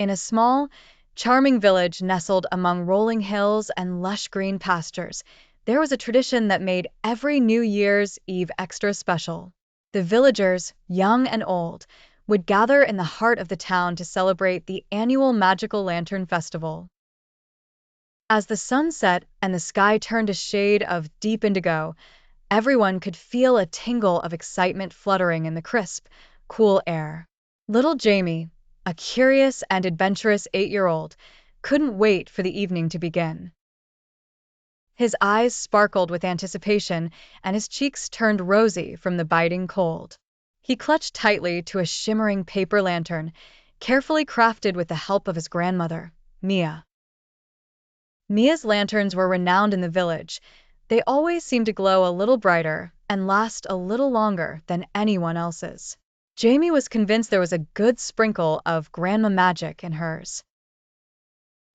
In a small, charming village nestled among rolling hills and lush green pastures, there was a tradition that made every New Year's Eve extra special. The villagers, young and old, would gather in the heart of the town to celebrate the annual Magical Lantern Festival. As the sun set and the sky turned a shade of deep indigo, everyone could feel a tingle of excitement fluttering in the crisp, cool air. Little Jamie, a curious and adventurous 8-year-old, couldn't wait for the evening to begin. His eyes sparkled with anticipation and his cheeks turned rosy from the biting cold. He clutched tightly to a shimmering paper lantern, carefully crafted with the help of his grandmother, Mia. Mia's lanterns were renowned in the village. They always seemed to glow a little brighter and last a little longer than anyone else's. Jamie was convinced there was a good sprinkle of grandma magic in hers.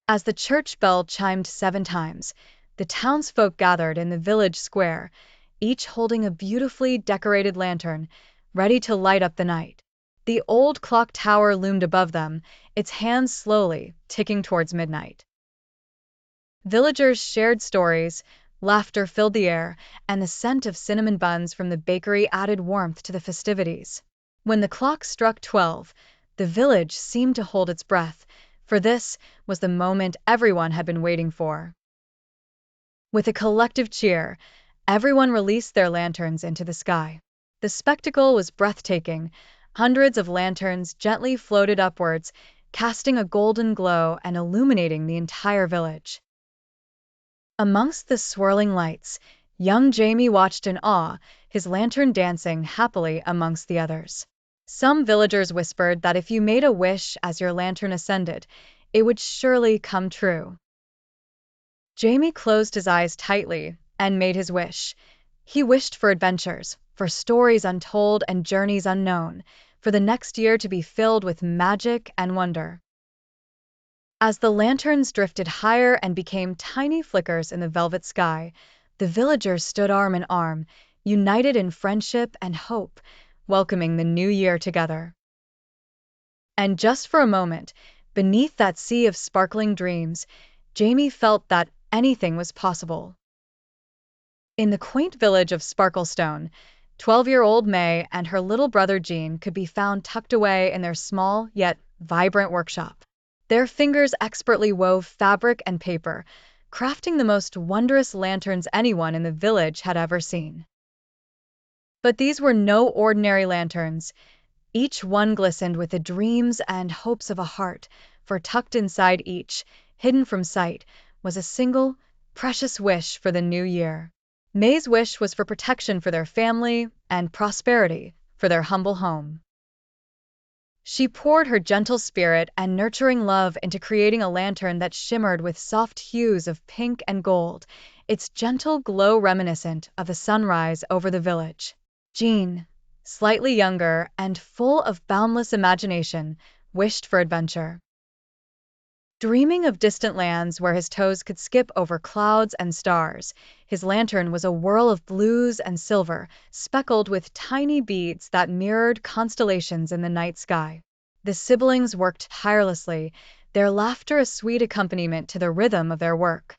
As the church bell chimed 7 times, the townsfolk gathered in the village square, each holding a beautifully decorated lantern, ready to light up the night. The old clock tower loomed above them, its hands slowly ticking towards midnight. Villagers shared stories, laughter filled the air, and the scent of cinnamon buns from the bakery added warmth to the festivities. When the clock struck 12, the village seemed to hold its breath, for this was the moment everyone had been waiting for. With a collective cheer, everyone released their lanterns into the sky. The spectacle was breathtaking. Hundreds of lanterns gently floated upwards, casting a golden glow and illuminating the entire village. Amongst the swirling lights, young Jamie watched in awe, his lantern dancing happily amongst the others. Some villagers whispered that if you made a wish as your lantern ascended, it would surely come true. Jamie closed his eyes tightly and made his wish. He wished for adventures, for stories untold and journeys unknown, for the next year to be filled with magic and wonder. As the lanterns drifted higher and became tiny flickers in the velvet sky, the villagers stood arm in arm, united in friendship and hope, welcoming the new year together. And just for a moment, beneath that sea of sparkling dreams, Jamie felt that anything was possible. In the quaint village of Sparklestone, 12-year-old May and her little brother Jean could be found tucked away in their small yet vibrant workshop. Their fingers expertly wove fabric and paper, crafting the most wondrous lanterns anyone in the village had ever seen. But these were no ordinary lanterns. Each one glistened with the dreams and hopes of a heart, for tucked inside each, hidden from sight, was a single, precious wish for the new year. May's wish was for protection for their family and prosperity for their humble home. She poured her gentle spirit and nurturing love into creating a lantern that shimmered with soft hues of pink and gold, its gentle glow reminiscent of the sunrise over the village. Jean, slightly younger and full of boundless imagination, wished for adventure. Dreaming of distant lands where his toes could skip over clouds and stars, his lantern was a whirl of blues and silver, speckled with tiny beads that mirrored constellations in the night sky. The siblings worked tirelessly, their laughter a sweet accompaniment to the rhythm of their work.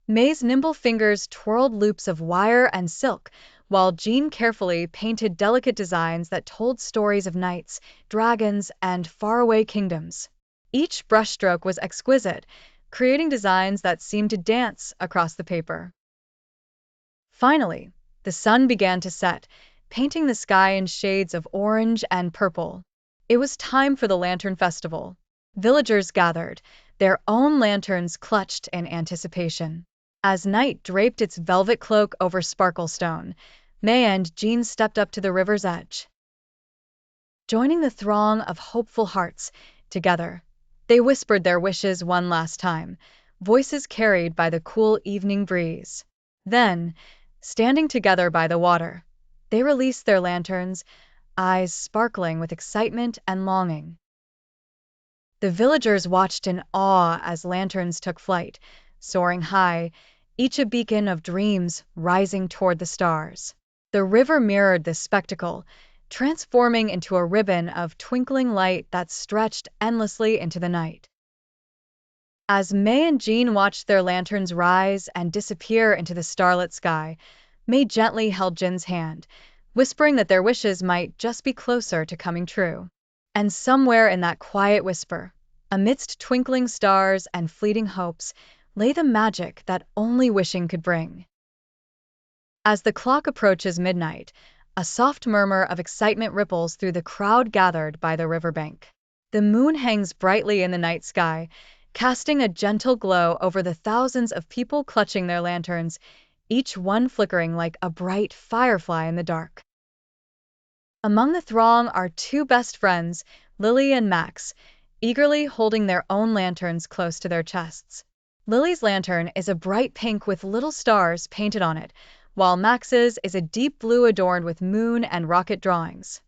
May's nimble fingers twirled loops of wire and silk, while Jean carefully painted delicate designs that told stories of knights, dragons, and faraway kingdoms. Each brushstroke was exquisite, creating designs that seemed to dance across the paper. Finally, the sun began to set, painting the sky in shades of orange and purple. It was time for the Lantern Festival. Villagers gathered, their own lanterns clutched in anticipation. As night draped its velvet cloak over Sparklestone, May and Jean stepped up to the river's edge. Joining the throng of hopeful hearts, together, they whispered their wishes one last time, voices carried by the cool evening breeze. Then, standing together by the water, they released their lanterns, eyes sparkling with excitement and longing. The villagers watched in awe as lanterns took flight, soaring high, each a beacon of dreams rising toward the stars. The river mirrored this spectacle, transforming into a ribbon of twinkling light that stretched endlessly into the night. As May and Jean watched their lanterns rise and disappear into the starlit sky, May gently held Jin's hand, whispering that their wishes might just be closer to coming true. And somewhere in that quiet whisper, amidst twinkling stars and fleeting hopes, lay the magic that only wishing could bring. As the clock approaches midnight, a soft murmur of excitement ripples through the crowd gathered by the riverbank. The moon hangs brightly in the night sky, casting a gentle glow over the thousands of people clutching their lanterns, each one flickering like a bright firefly in the dark. Among the throng are two best friends, Lily and Max, eagerly holding their own lanterns close to their chests. Lily's lantern is a bright pink with little stars painted on it, while Max's is a deep blue adorned with moon and rocket drawings.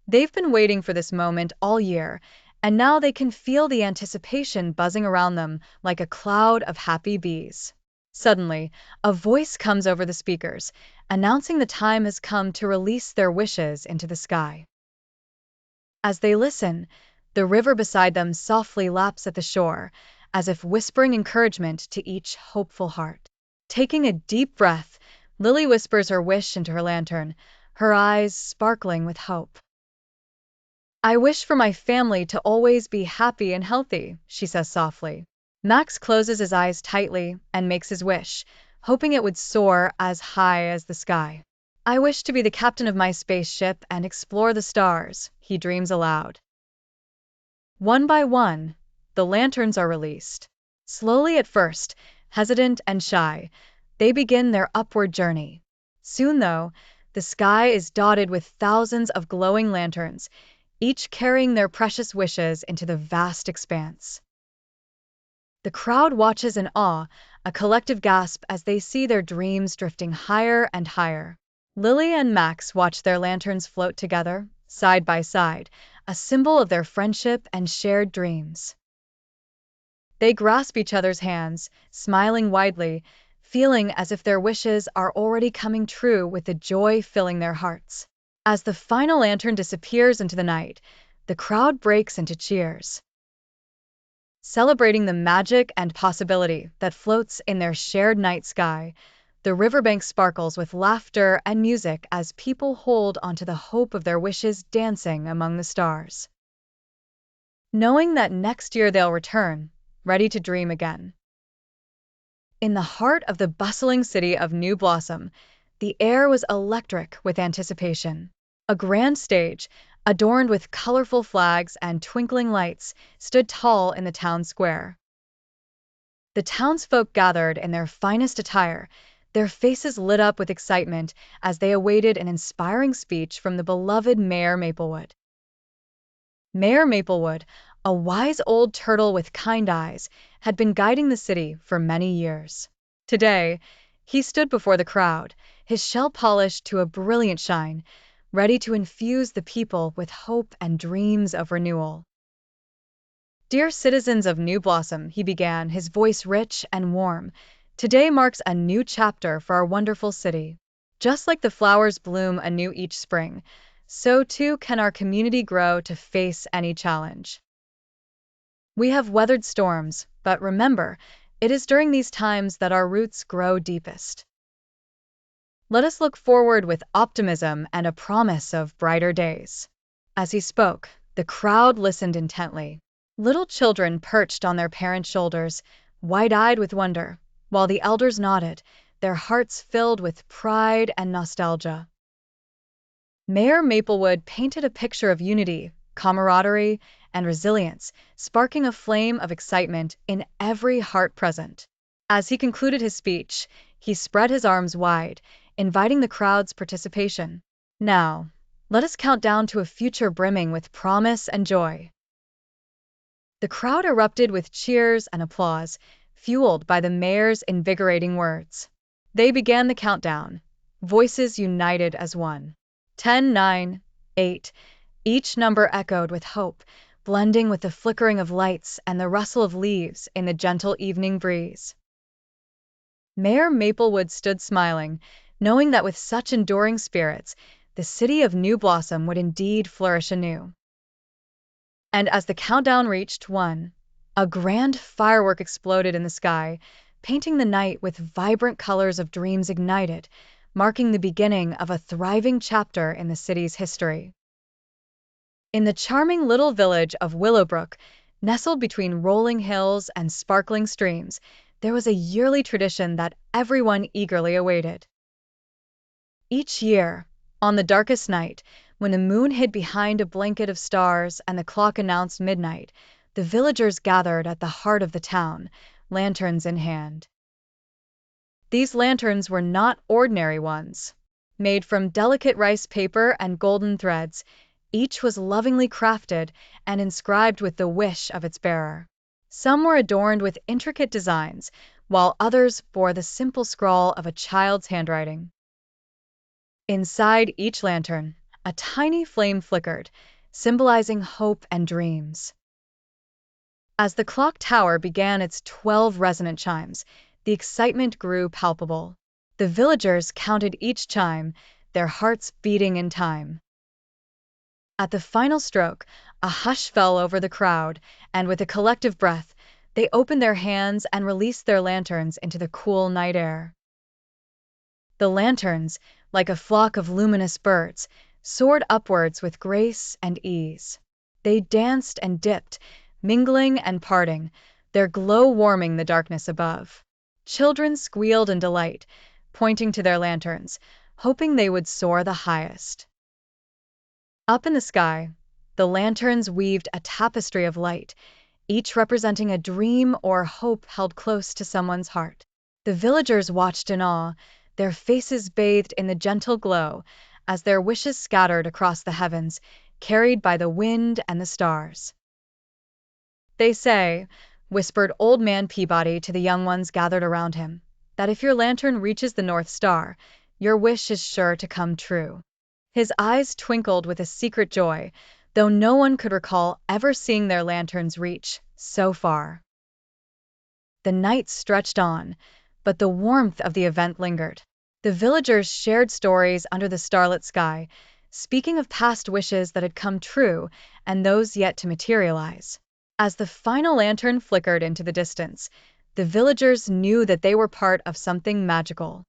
They've been waiting for this moment all year, and now they can feel the anticipation buzzing around them like a cloud of happy bees. Suddenly, a voice comes over the speakers, announcing the time has come to release their wishes into the sky. As they listen, the river beside them softly laps at the shore, as if whispering encouragement to each hopeful heart. Taking a deep breath, Lily whispers her wish into her lantern, her eyes sparkling with hope. "I wish for my family to always be happy and healthy," she says softly. Max closes his eyes tightly and makes his wish, hoping it would soar as high as the sky. "I wish to be the captain of my spaceship and explore the stars," he dreams aloud. One by one, the lanterns are released. Slowly at first, hesitant and shy, they begin their upward journey. Soon, though, the sky is dotted with thousands of glowing lanterns, each carrying their precious wishes into the vast expanse. The crowd watches in awe, a collective gasp as they see their dreams drifting higher and higher. Lily and Max watch their lanterns float together, side by side, a symbol of their friendship and shared dreams. They grasp each other's hands, smiling widely, feeling as if their wishes are already coming true with the joy filling their hearts. As the final lantern disappears into the night, the crowd breaks into cheers, celebrating the magic and possibility that floats in their shared night sky. The riverbank sparkles with laughter and music as people hold onto the hope of their wishes dancing among the stars, knowing that next year they'll return, ready to dream again. In the heart of the bustling city of New Blossom, the air was electric with anticipation. A grand stage, adorned with colorful flags and twinkling lights, stood tall in the town square. The townsfolk gathered in their finest attire, their faces lit up with excitement as they awaited an inspiring speech from the beloved Mayor Maplewood. Mayor Maplewood, a wise old turtle with kind eyes, had been guiding the city for many years. Today, he stood before the crowd, his shell polished to a brilliant shine, ready to infuse the people with hope and dreams of renewal. "Dear citizens of New Blossom," he began, his voice rich and warm, "today marks a new chapter for our wonderful city. Just like the flowers bloom anew each spring, so too can our community grow to face any challenge. We have weathered storms, but remember, it is during these times that our roots grow deepest. Let us look forward with optimism and a promise of brighter days." As he spoke, the crowd listened intently. Little children perched on their parents' shoulders, wide-eyed with wonder, while the elders nodded, their hearts filled with pride and nostalgia. Mayor Maplewood painted a picture of unity, camaraderie, and resilience, sparking a flame of excitement in every heart present. As he concluded his speech, he spread his arms wide, inviting the crowd's participation. "Now, let us count down to a future brimming with promise and joy." The crowd erupted with cheers and applause, fueled by the mayor's invigorating words. They began the countdown, voices united as one. 10, 9, 8, each number echoed with hope, blending with the flickering of lights and the rustle of leaves in the gentle evening breeze. Mayor Maplewood stood smiling, knowing that with such enduring spirits, the city of New Blossom would indeed flourish anew. And as the countdown reached 1, a grand firework exploded in the sky, painting the night with vibrant colors of dreams ignited, marking the beginning of a thriving chapter in the city's history. In the charming little village of Willowbrook, nestled between rolling hills and sparkling streams, there was a yearly tradition that everyone eagerly awaited. Each year, on the darkest night, when the moon hid behind a blanket of stars and the clock announced midnight, the villagers gathered at the heart of the town, lanterns in hand. These lanterns were not ordinary ones. Made from delicate rice paper and golden threads, each was lovingly crafted and inscribed with the wish of its bearer. Some were adorned with intricate designs, while others bore the simple scrawl of a child's handwriting. Inside each lantern, a tiny flame flickered, symbolizing hope and dreams. As the clock tower began its 12 resonant chimes, the excitement grew palpable. The villagers counted each chime, their hearts beating in time. At the final stroke, a hush fell over the crowd, and with a collective breath, they opened their hands and released their lanterns into the cool night air. The lanterns, like a flock of luminous birds, soared upwards with grace and ease. They danced and dipped, mingling and parting, their glow warming the darkness above. Children squealed in delight, pointing to their lanterns, hoping they would soar the highest. Up in the sky, the lanterns weaved a tapestry of light, each representing a dream or hope held close to someone's heart. The villagers watched in awe, their faces bathed in the gentle glow, as their wishes scattered across the heavens, carried by the wind and the stars. "They say," whispered Old Man Peabody to the young ones gathered around him, "that if your lantern reaches the North Star, your wish is sure to come true." His eyes twinkled with a secret joy, though no one could recall ever seeing their lanterns reach so far. The night stretched on, but the warmth of the event lingered. The villagers shared stories under the starlit sky, speaking of past wishes that had come true and those yet to materialize. As the final lantern flickered into the distance, the villagers knew that they were part of something magical.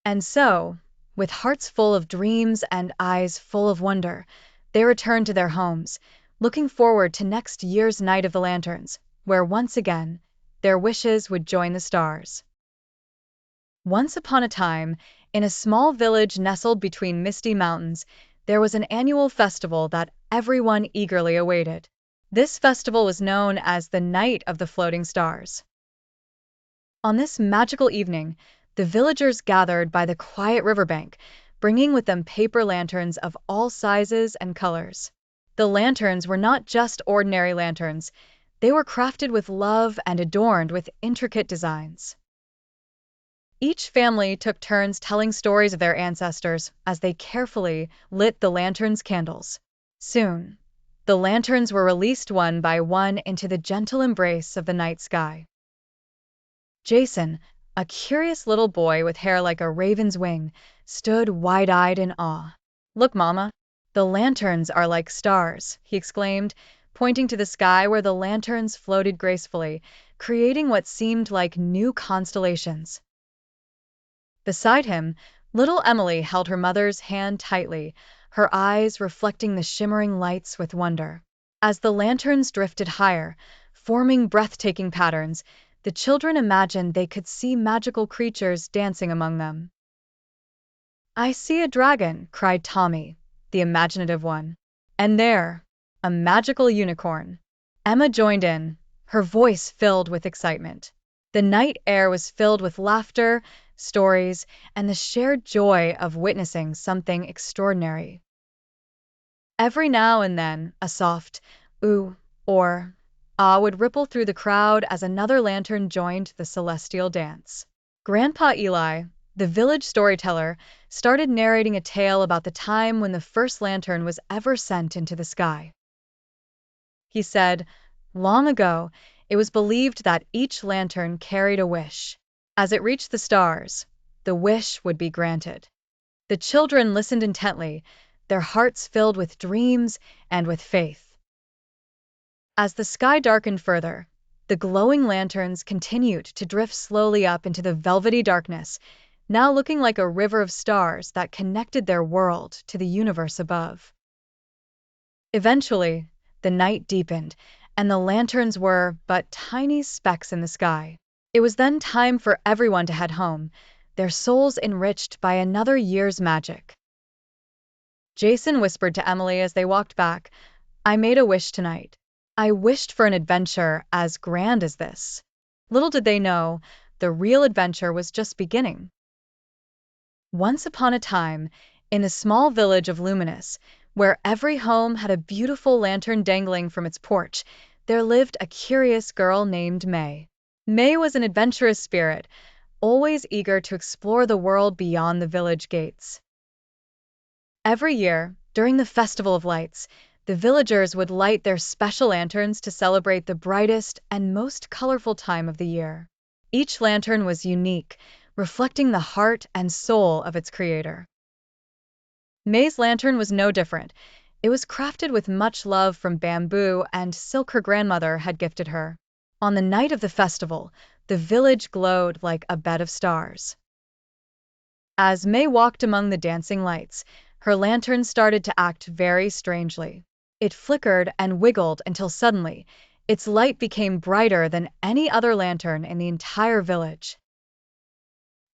And so, with hearts full of dreams and eyes full of wonder, they returned to their homes, looking forward to next year's Night of the Lanterns, where once again, their wishes would join the stars. Once upon a time, in a small village nestled between misty mountains, there was an annual festival that everyone eagerly awaited. This festival was known as the Night of the Floating Stars. On this magical evening, the villagers gathered by the quiet riverbank, bringing with them paper lanterns of all sizes and colors. The lanterns were not just ordinary lanterns, they were crafted with love and adorned with intricate designs. Each family took turns telling stories of their ancestors as they carefully lit the lanterns' candles. Soon, the lanterns were released one by one into the gentle embrace of the night sky. Jason, a curious little boy with hair like a raven's wing, stood wide-eyed in awe. "Look, Mama, the lanterns are like stars," he exclaimed, pointing to the sky where the lanterns floated gracefully, creating what seemed like new constellations. Beside him, little Emily held her mother's hand tightly, her eyes reflecting the shimmering lights with wonder. As the lanterns drifted higher, forming breathtaking patterns, the children imagined they could see magical creatures dancing among them. "I see a dragon," cried Tommy, the imaginative one. "And there, a magical unicorn." Emma joined in, her voice filled with excitement. The night air was filled with laughter, stories, and the shared joy of witnessing something extraordinary. Every now and then, a soft "ooh" or "ah" would ripple through the crowd as another lantern joined the celestial dance. Grandpa Eli, the village storyteller, started narrating a tale about the time when the first lantern was ever sent into the sky. He said, "Long ago, it was believed that each lantern carried a wish. As it reached the stars, the wish would be granted. The children listened intently, their hearts filled with dreams and with faith. As the sky darkened further, the glowing lanterns continued to drift slowly up into the velvety darkness, now looking like a river of stars that connected their world to the universe above. Eventually, the night deepened, and the lanterns were but tiny specks in the sky. It was then time for everyone to head home, their souls enriched by another year's magic. Jason whispered to Emily as they walked back, "I made a wish tonight. I wished for an adventure as grand as this." Little did they know, the real adventure was just beginning. Once upon a time, in the small village of Luminous, where every home had a beautiful lantern dangling from its porch, there lived a curious girl named May. May was an adventurous spirit, always eager to explore the world beyond the village gates. Every year, during the Festival of Lights, the villagers would light their special lanterns to celebrate the brightest and most colorful time of the year. Each lantern was unique, reflecting the heart and soul of its creator. May's lantern was no different. It was crafted with much love from bamboo and silk her grandmother had gifted her. On the night of the festival, the village glowed like a bed of stars. As May walked among the dancing lights, her lantern started to act very strangely. It flickered and wiggled until suddenly, its light became brighter than any other lantern in the entire village.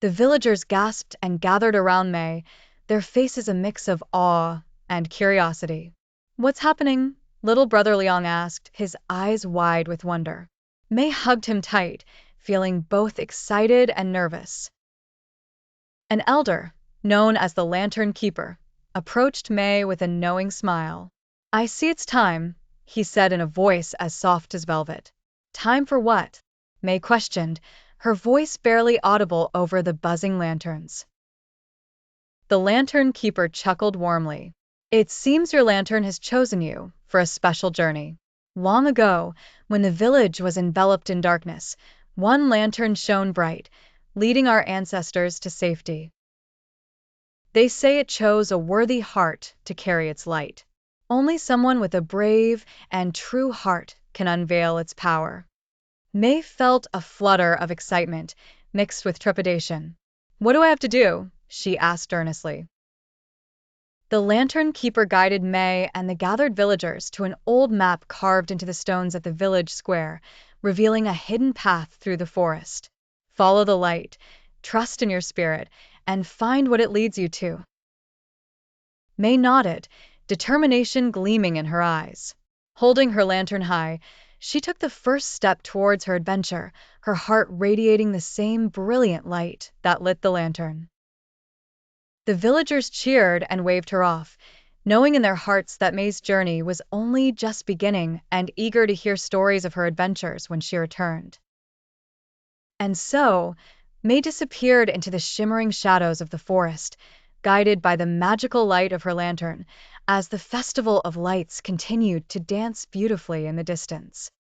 The villagers gasped and gathered around May, their faces a mix of awe and curiosity. "What's happening?" little brother Liang asked, his eyes wide with wonder. May hugged him tight, feeling both excited and nervous. An elder, known as the Lantern Keeper, approached May with a knowing smile. "I see it's time," he said in a voice as soft as velvet. "Time for what?" May questioned, her voice barely audible over the buzzing lanterns. The Lantern Keeper chuckled warmly. "It seems your lantern has chosen you for a special journey. Long ago, when the village was enveloped in darkness, one lantern shone bright, leading our ancestors to safety. They say it chose a worthy heart to carry its light. Only someone with a brave and true heart can unveil its power." May felt a flutter of excitement, mixed with trepidation. "What do I have to do?" she asked earnestly. The Lantern Keeper guided May and the gathered villagers to an old map carved into the stones at the village square, revealing a hidden path through the forest. "Follow the light, trust in your spirit, and find what it leads you to." May nodded, determination gleaming in her eyes. Holding her lantern high, she took the first step towards her adventure, her heart radiating the same brilliant light that lit the lantern. The villagers cheered and waved her off, knowing in their hearts that May's journey was only just beginning and eager to hear stories of her adventures when she returned. And so, May disappeared into the shimmering shadows of the forest, guided by the magical light of her lantern, as the Festival of Lights continued to dance beautifully in the distance.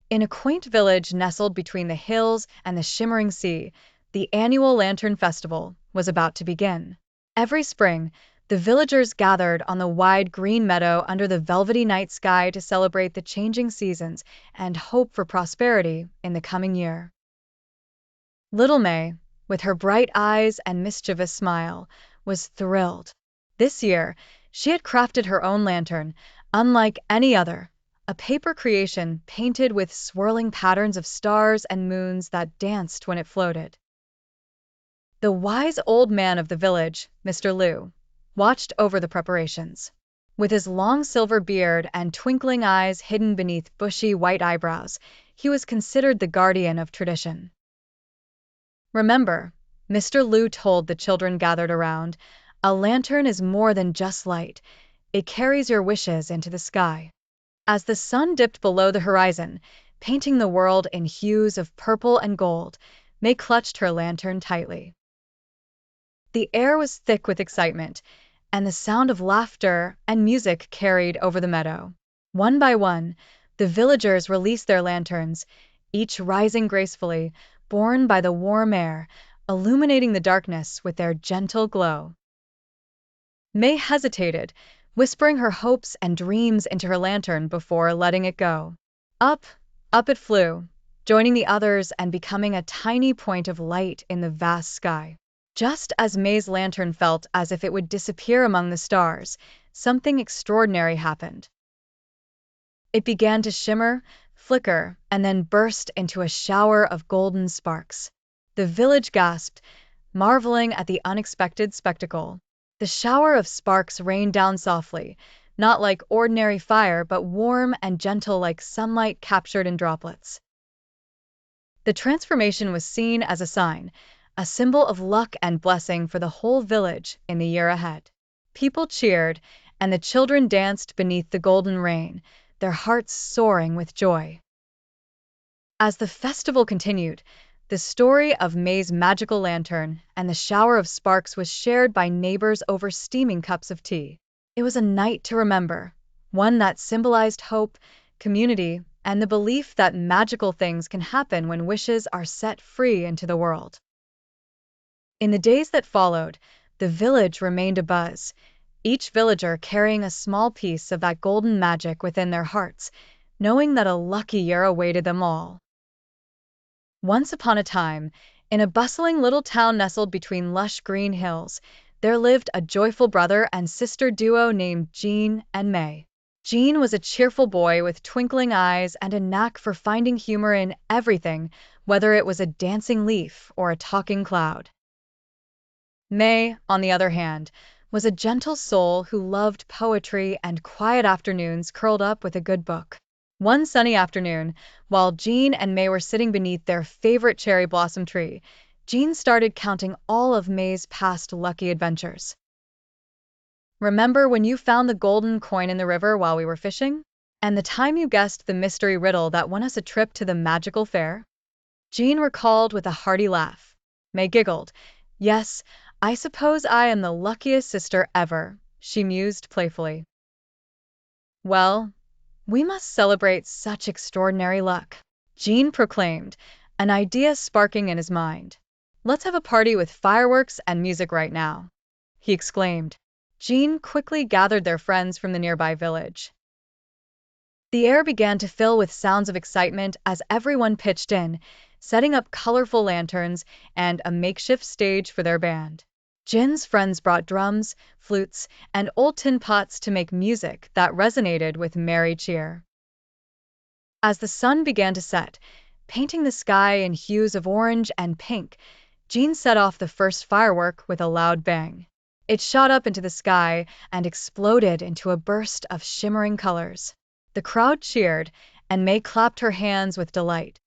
In a quaint village nestled between the hills and the shimmering sea, the annual Lantern Festival was about to begin. Every spring, the villagers gathered on the wide green meadow under the velvety night sky to celebrate the changing seasons and hope for prosperity in the coming year. Little May, with her bright eyes and mischievous smile, was thrilled. This year, she had crafted her own lantern, unlike any other, a paper creation painted with swirling patterns of stars and moons that danced when it floated. The wise old man of the village, Mr. Liu, watched over the preparations. With his long silver beard and twinkling eyes hidden beneath bushy white eyebrows, he was considered the guardian of tradition. "Remember," Mr. Liu told the children gathered around, "a lantern is more than just light. It carries your wishes into the sky." As the sun dipped below the horizon, painting the world in hues of purple and gold, May clutched her lantern tightly. The air was thick with excitement, and the sound of laughter and music carried over the meadow. One by one, the villagers released their lanterns, each rising gracefully, borne by the warm air, illuminating the darkness with their gentle glow. May hesitated, whispering her hopes and dreams into her lantern before letting it go. Up, up it flew, joining the others and becoming a tiny point of light in the vast sky. Just as May's lantern felt as if it would disappear among the stars, something extraordinary happened. It began to shimmer, flicker, and then burst into a shower of golden sparks. The village gasped, marveling at the unexpected spectacle. The shower of sparks rained down softly, not like ordinary fire but warm and gentle like sunlight captured in droplets. The transformation was seen as a sign, a symbol of luck and blessing for the whole village in the year ahead. People cheered, and the children danced beneath the golden rain, their hearts soaring with joy. As the festival continued, the story of May's magical lantern and the shower of sparks was shared by neighbors over steaming cups of tea. It was a night to remember, one that symbolized hope, community, and the belief that magical things can happen when wishes are set free into the world. In the days that followed, the village remained abuzz, each villager carrying a small piece of that golden magic within their hearts, knowing that a lucky year awaited them all. Once upon a time, in a bustling little town nestled between lush green hills, there lived a joyful brother and sister duo named Jean and May. Jean was a cheerful boy with twinkling eyes and a knack for finding humor in everything, whether it was a dancing leaf or a talking cloud. May, on the other hand, was a gentle soul who loved poetry and quiet afternoons curled up with a good book. One sunny afternoon, while Jean and May were sitting beneath their favorite cherry blossom tree, Jean started counting all of May's past lucky adventures. "Remember when you found the golden coin in the river while we were fishing? And the time you guessed the mystery riddle that won us a trip to the magical fair?" Jean recalled with a hearty laugh. May giggled. "Yes, I suppose I am the luckiest sister ever," she mused playfully. "Well, we must celebrate such extraordinary luck," Jean proclaimed, an idea sparking in his mind. "Let's have a party with fireworks and music right now," he exclaimed. Jean quickly gathered their friends from the nearby village. The air began to fill with sounds of excitement as everyone pitched in, setting up colorful lanterns and a makeshift stage for their band. Jin's friends brought drums, flutes, and old tin pots to make music that resonated with merry cheer. As the sun began to set, painting the sky in hues of orange and pink, Jin set off the first firework with a loud bang. It shot up into the sky and exploded into a burst of shimmering colors. The crowd cheered, and May clapped her hands with delight.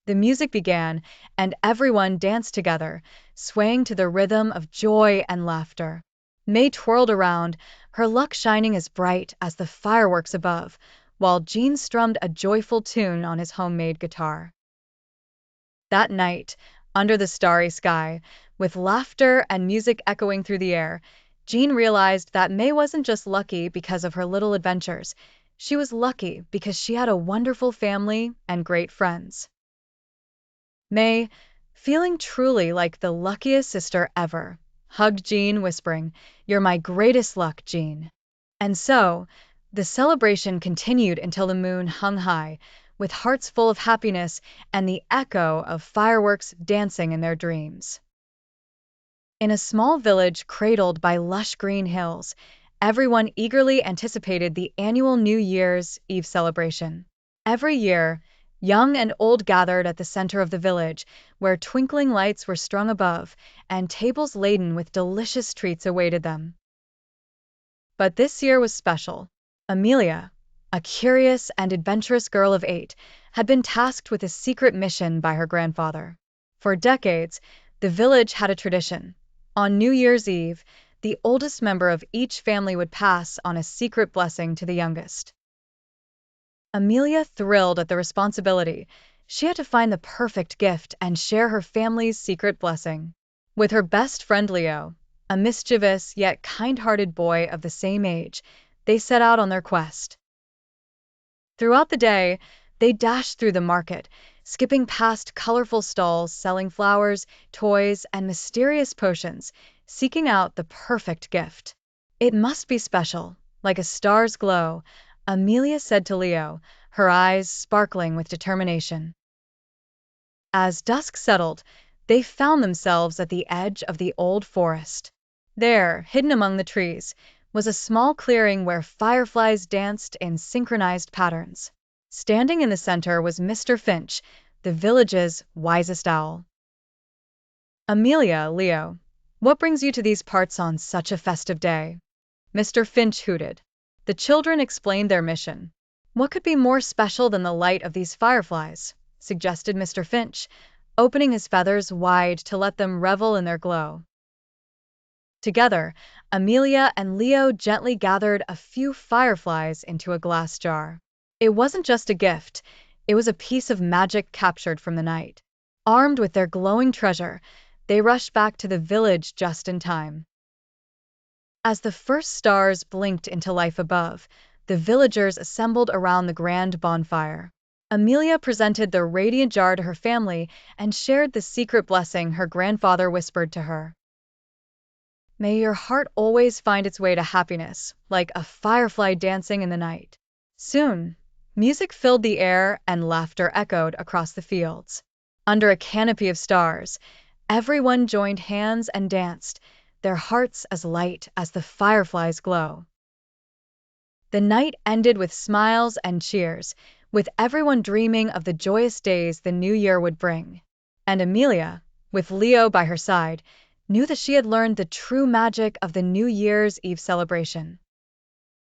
The music began, and everyone danced together, swaying to the rhythm of joy and laughter. May twirled around, her luck shining as bright as the fireworks above, while Jean strummed a joyful tune on his homemade guitar. That night, under the starry sky, with laughter and music echoing through the air, Jean realized that May wasn't just lucky because of her little adventures. She was lucky because she had a wonderful family and great friends. May, feeling truly like the luckiest sister ever, hugged Jean, whispering, "You're my greatest luck, Jean." And so, the celebration continued until the moon hung high, with hearts full of happiness and the echo of fireworks dancing in their dreams. In a small village cradled by lush green hills, everyone eagerly anticipated the annual New Year's Eve celebration. Every year, young and old gathered at the center of the village, where twinkling lights were strung above, and tables laden with delicious treats awaited them. But this year was special. Amelia, a curious and adventurous girl of 8, had been tasked with a secret mission by her grandfather. For decades, the village had a tradition. On New Year's Eve, the oldest member of each family would pass on a secret blessing to the youngest. Amelia thrilled at the responsibility. She had to find the perfect gift and share her family's secret blessing. With her best friend Leo, a mischievous yet kind-hearted boy of the same age, they set out on their quest. Throughout the day, they dashed through the market, skipping past colorful stalls selling flowers, toys, and mysterious potions, seeking out the perfect gift. It must be special, like a star's glow, Amelia said to Leo, her eyes sparkling with determination. As dusk settled, they found themselves at the edge of the old forest. There, hidden among the trees, was a small clearing where fireflies danced in synchronized patterns. Standing in the center was Mr. Finch, the village's wisest owl. Amelia, Leo, what brings you to these parts on such a festive day? Mr. Finch hooted. The children explained their mission. What could be more special than the light of these fireflies? Suggested Mr. Finch, opening his feathers wide to let them revel in their glow. Together, Amelia and Leo gently gathered a few fireflies into a glass jar. It wasn't just a gift, it was a piece of magic captured from the night. Armed with their glowing treasure, they rushed back to the village just in time. As the first stars blinked into life above, the villagers assembled around the grand bonfire. Amelia presented the radiant jar to her family and shared the secret blessing her grandfather whispered to her. May your heart always find its way to happiness, like a firefly dancing in the night. Soon, music filled the air and laughter echoed across the fields. Under a canopy of stars, everyone joined hands and danced, their hearts as light as the fireflies' glow. The night ended with smiles and cheers, with everyone dreaming of the joyous days the new year would bring. And Amelia, with Leo by her side, knew that she had learned the true magic of the New Year's Eve celebration.